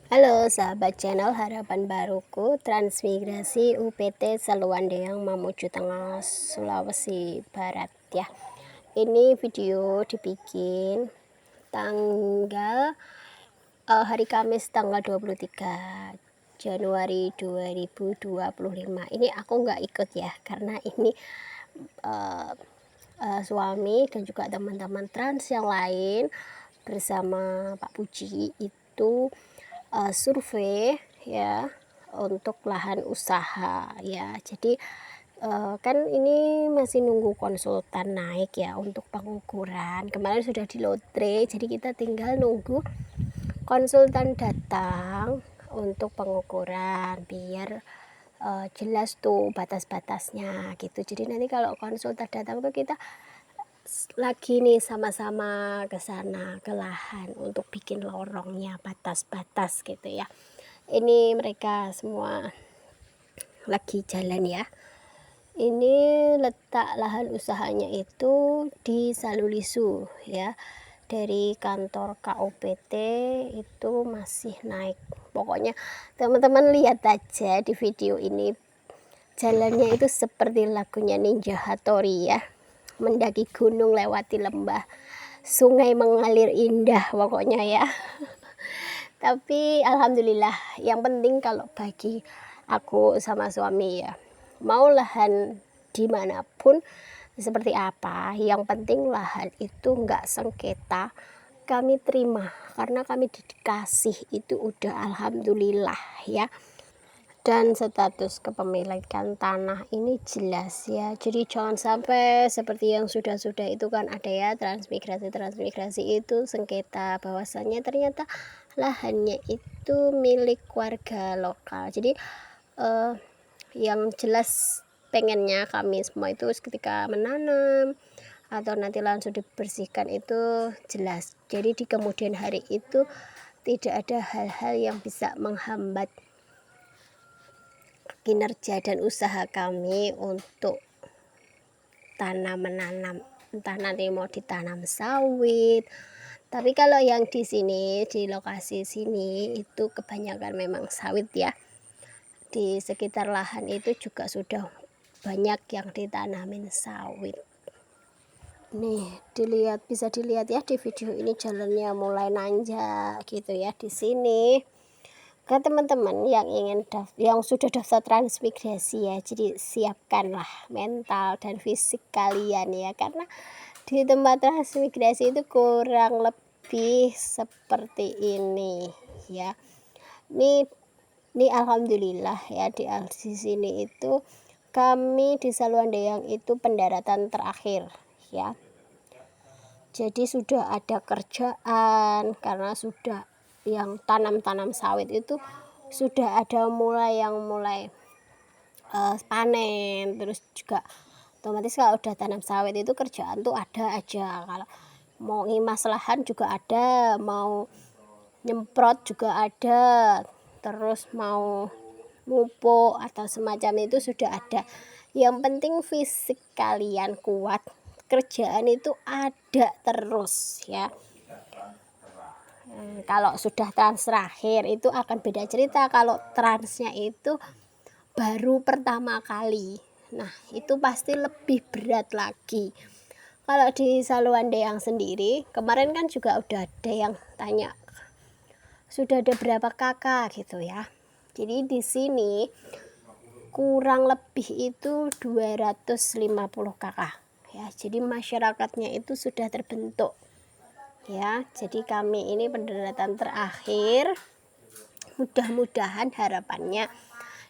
Halo sahabat channel Harapan Baruku, transmigrasi UPT Seluandeyang Mamuju Tengah Sulawesi Barat ya. Ini video dibikin tanggal hari Kamis tanggal 23 Januari 2025. Ini aku nggak ikut ya, karena ini suami dan juga teman-teman trans yang lain bersama Pak Puji itu survei ya untuk lahan usaha ya. Jadi kan ini masih nunggu konsultan naik ya untuk pengukuran. Kemarin sudah di lotre, jadi kita tinggal nunggu konsultan datang untuk pengukuran biar jelas tuh batas-batasnya gitu. Jadi nanti kalau konsultan datang tuh kita lagi nih sama-sama ke sana ke lahan untuk bikin lorongnya, batas-batas gitu ya. Ini mereka semua lagi jalan ya. Ini letak lahan usahanya itu di Salulisu ya. Dari kantor KUPT itu masih naik. Pokoknya teman-teman lihat aja di video ini, jalannya itu seperti lagunya Ninja Hattori ya. Mendaki gunung lewati lembah, sungai mengalir indah pokoknya ya. Tapi alhamdulillah, yang penting kalau bagi aku sama suami ya, mau lahan dimanapun seperti apa, yang penting lahan itu nggak sengketa, kami terima karena kami dikasih itu udah alhamdulillah ya. Dan status kepemilikan tanah ini jelas ya, jadi jangan sampai seperti yang sudah-sudah itu kan ada ya, transmigrasi itu sengketa bahwasannya ternyata lahannya itu milik warga lokal. Jadi yang jelas pengennya kami semua itu ketika menanam atau nanti langsung dibersihkan itu jelas, jadi di kemudian hari itu tidak ada hal-hal yang bisa menghambat kinerja dan usaha kami untuk menanam, entah nanti mau ditanam sawit. Tapi kalau yang di sini, di lokasi sini itu kebanyakan memang sawit ya. Di sekitar lahan itu juga sudah banyak yang ditanamin sawit. Nih, bisa dilihat ya di video ini, jalannya mulai nanjak gitu ya di sini. Ke teman-teman yang yang sudah daftar transmigrasi ya, jadi siapkanlah mental dan fisik kalian ya, karena di tempat transmigrasi itu kurang lebih seperti ini ya. Ini alhamdulillah ya, di sini itu kami di Saluandeyang itu pendaratan terakhir ya. Jadi sudah ada kerjaan, karena sudah yang tanam sawit itu sudah ada mulai panen. Terus juga otomatis kalau udah tanam sawit itu kerjaan tuh ada aja, kalau mau ngimas lahan juga ada, mau nyemprot juga ada, terus mau pupuk atau semacam itu sudah ada. Yang penting fisik kalian kuat, kerjaan itu ada terus ya. Kalau sudah trans terakhir itu akan beda cerita. Kalau transnya itu baru pertama kali, nah itu pasti lebih berat lagi. Kalau di Saluandeyang sendiri kemarin kan juga udah ada yang tanya sudah ada berapa kakak gitu ya. Jadi di sini kurang lebih itu 250 kakak ya. Jadi masyarakatnya itu sudah terbentuk ya. Jadi kami ini pendaratan terakhir, mudah-mudahan harapannya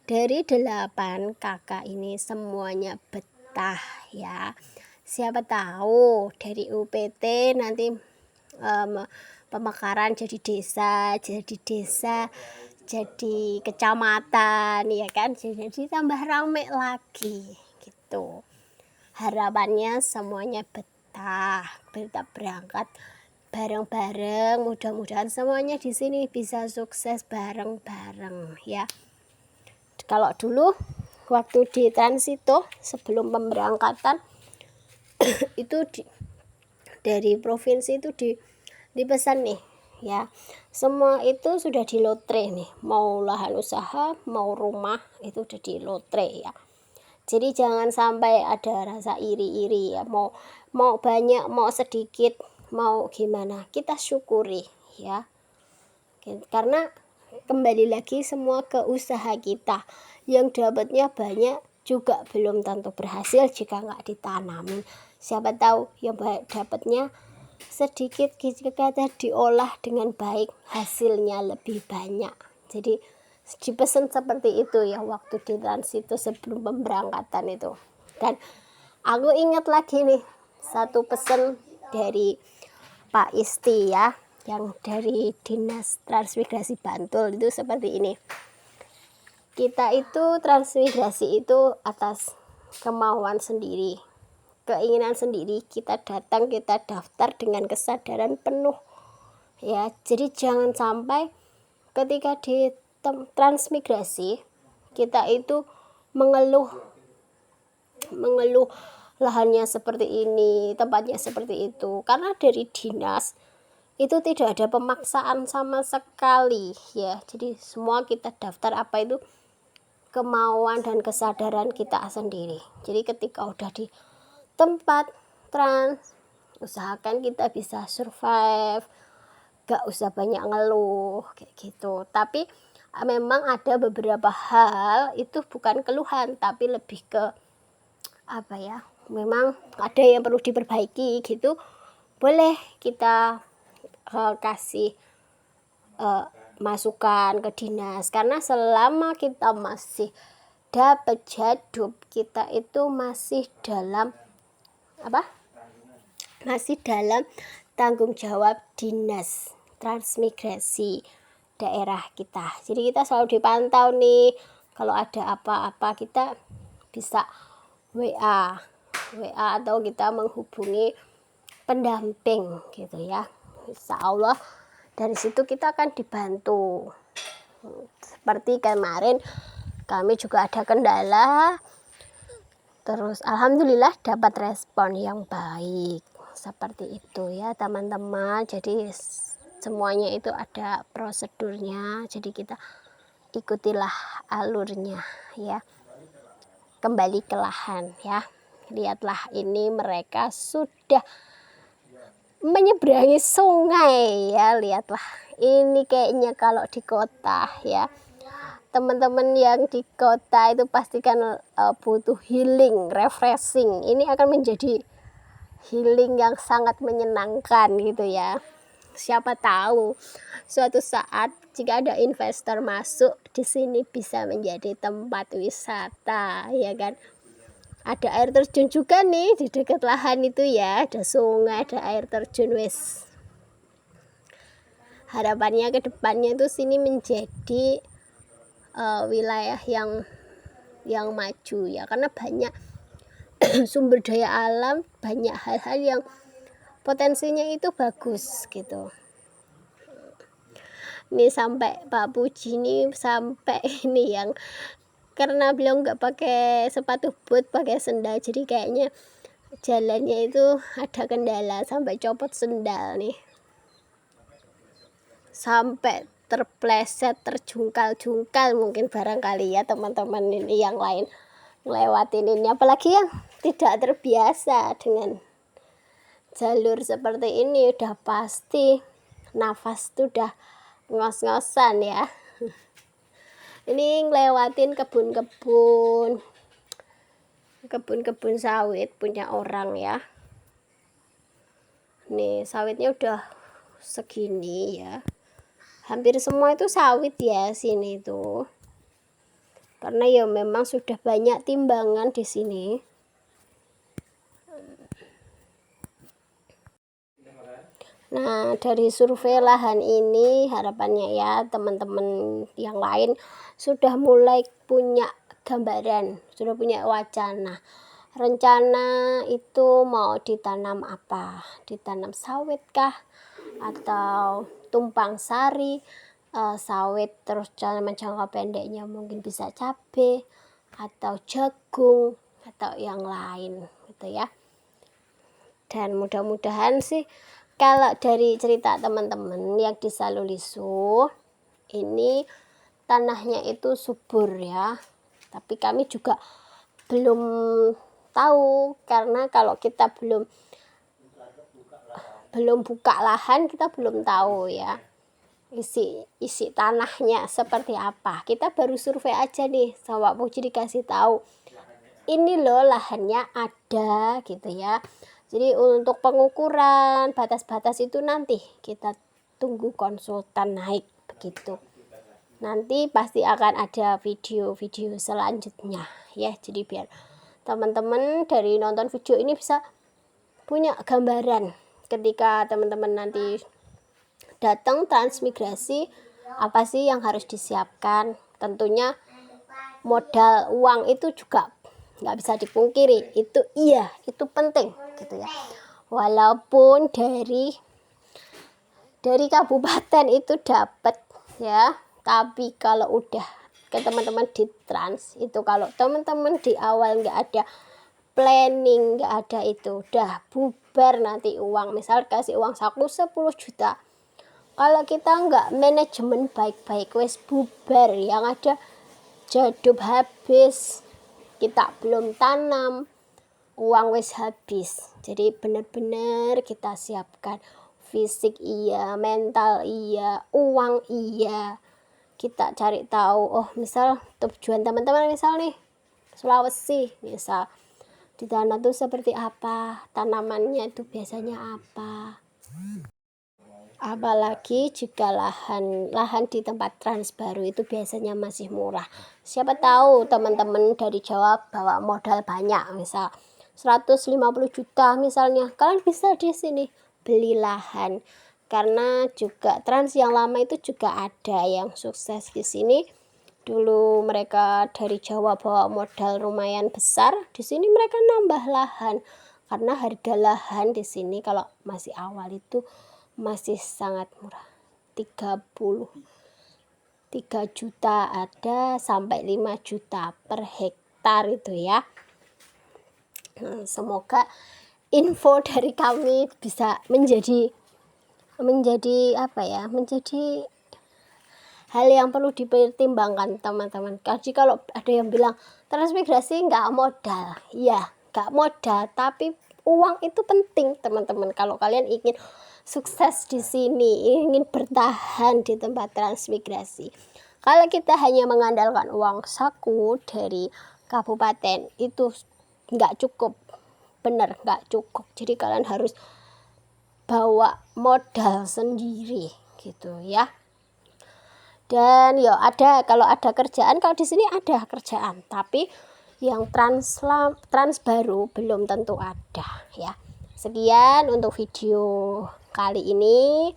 dari 8 kakak ini semuanya betah ya. Siapa tahu dari UPT nanti pemekaran jadi desa, jadi kecamatan ya kan, jadi tambah rame lagi gitu. Harapannya semuanya betah, kita berangkat bareng-bareng, mudah-mudahan semuanya di sini bisa sukses bareng-bareng ya. Kalau dulu waktu di transito sebelum pemberangkatan itu dari provinsi itu dipesan nih ya. Semua itu sudah di lotre nih, mau lahan usaha, mau rumah itu udah di lotre ya. Jadi jangan sampai ada rasa iri-iri ya, mau banyak, mau sedikit, mau gimana, kita syukuri ya. Karena kembali lagi semua ke usaha kita, yang dapatnya banyak juga belum tentu berhasil jika nggak ditanamin. Siapa tahu yang dapatnya sedikit jika diolah dengan baik hasilnya lebih banyak. Jadi dipesan seperti itu ya waktu di trans itu sebelum pemberangkatan itu. Dan aku ingat lagi nih satu pesan dari Pak Isti ya, yang dari Dinas Transmigrasi Bantul itu seperti ini. Kita itu transmigrasi itu atas kemauan sendiri, keinginan sendiri, kita datang, kita daftar dengan kesadaran penuh ya. Jadi jangan sampai ketika di transmigrasi kita itu mengeluh lahannya seperti ini, tempatnya seperti itu, karena dari dinas itu tidak ada pemaksaan sama sekali ya. Jadi semua kita daftar apa itu kemauan dan kesadaran kita sendiri. Jadi ketika udah di tempat trans, usahakan kita bisa survive, gak usah banyak ngeluh kayak gitu. Tapi memang ada beberapa hal itu bukan keluhan, tapi lebih ke apa ya, memang ada yang perlu diperbaiki gitu, boleh kita kasih masukan ke dinas. Karena selama kita masih dapat jadwal, kita itu masih dalam masih dalam tanggung jawab dinas transmigrasi daerah kita. Jadi kita selalu dipantau nih, kalau ada apa-apa kita bisa WA atau kita menghubungi pendamping gitu ya. Insya Allah dari situ kita akan dibantu. Seperti kemarin kami juga ada kendala, terus alhamdulillah dapat respon yang baik. Seperti itu ya teman-teman. Jadi semuanya itu ada prosedurnya, jadi kita ikutilah alurnya ya. Kembali ke lahan ya, lihatlah ini mereka sudah menyeberangi sungai ya. Lihatlah ini kayaknya kalau di kota ya, teman-teman yang di kota itu pastikan butuh healing, refreshing. Ini akan menjadi healing yang sangat menyenangkan gitu ya. Siapa tahu suatu saat jika ada investor masuk di sini bisa menjadi tempat wisata ya kan. Ada air terjun juga nih di dekat lahan itu ya, ada sungai, ada air terjun. Wes, harapannya ke depannya itu sini menjadi wilayah yang maju ya, karena banyak sumber daya alam, banyak hal-hal yang potensinya itu bagus gitu. Ini sampai Pak Puji ini sampai ini yang karena beliau nggak pakai sepatu boot, pakai sendal, jadi kayaknya jalannya itu ada kendala sampai copot sendal nih, sampai terpleset, terjungkal-jungkal mungkin barangkali ya teman-teman ini yang lain ngelewatin ini, apalagi yang tidak terbiasa dengan jalur seperti ini udah pasti nafas tuh udah ngos-ngosan ya. Ini ngelewatin kebun sawit punya orang ya. Nih sawitnya udah segini ya, hampir semua itu sawit ya sini tuh, karena ya memang sudah banyak timbangan di sini. Nah dari survei lahan ini harapannya ya teman-teman yang lain sudah mulai punya gambaran, sudah punya wacana, rencana itu mau ditanam apa, ditanam sawit kah atau tumpang sari, sawit terus tanaman jangka pendeknya mungkin bisa cabai atau jagung atau yang lain gitu ya. Dan mudah-mudahan sih Kalau dari cerita teman-teman yang di Salulisu, ini tanahnya itu subur ya, tapi kami juga belum tahu, karena kalau kita belum buka lahan, kita belum tahu ya isi tanahnya seperti apa. Kita baru survei aja nih, sama Pak Puji dikasih tahu ini loh lahannya ada gitu ya. Jadi untuk pengukuran batas-batas itu nanti kita tunggu konsultan naik begitu. Nanti pasti akan ada video-video selanjutnya ya. Jadi biar teman-teman dari nonton video ini bisa punya gambaran ketika teman-teman nanti datang transmigrasi, apa sih yang harus disiapkan. Tentunya modal uang itu juga nggak bisa dipungkiri, itu penting gitu ya. Walaupun dari kabupaten itu dapat ya, tapi kalau udah ke teman-teman di trans itu, kalau teman-teman di awal nggak ada planning, nggak ada itu, udah bubar nanti uang. Misal kasih uang saku 10 juta, kalau kita nggak manajemen baik-baik, wes bubar, yang ada jadub habis, kita belum tanam, uang wes habis. Jadi benar-benar kita siapkan fisik iya, mental iya, uang iya. Kita cari tahu, oh misal tujuan teman-teman misal nih Sulawesi, misal di tanah tuh seperti apa, tanamannya itu biasanya apa. Apalagi jika lahan di tempat trans baru itu biasanya masih murah. Siapa tahu teman-teman dari Jawa bawa modal banyak, misal 150 juta misalnya, kalian bisa di sini beli lahan. Karena juga trans yang lama itu juga ada yang sukses di sini. Dulu mereka dari Jawa bawa modal lumayan besar, di sini mereka nambah lahan. Karena harga lahan di sini kalau masih awal itu masih sangat murah, 3 juta ada sampai 5 juta per hektar itu ya. Semoga info dari kami bisa menjadi apa ya, menjadi hal yang perlu dipertimbangkan teman-teman. Jadi kalau ada yang bilang transmigrasi nggak modal, ya nggak modal, tapi uang itu penting teman-teman. Kalau kalian ingin sukses di sini, ingin bertahan di tempat transmigrasi, kalau kita hanya mengandalkan uang saku dari kabupaten itu nggak cukup, bener nggak cukup. Jadi kalian harus bawa modal sendiri gitu ya. Dan ya kalau ada kerjaan, kalau di sini ada kerjaan, tapi yang trans baru belum tentu ada ya. Sekian untuk video kali ini.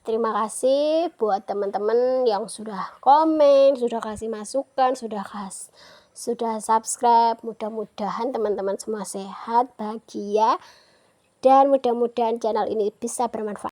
Terima kasih buat teman-teman yang sudah komen, sudah kasih masukan, sudah subscribe. Mudah-mudahan teman-teman semua sehat, bahagia, dan mudah-mudahan channel ini bisa bermanfaat.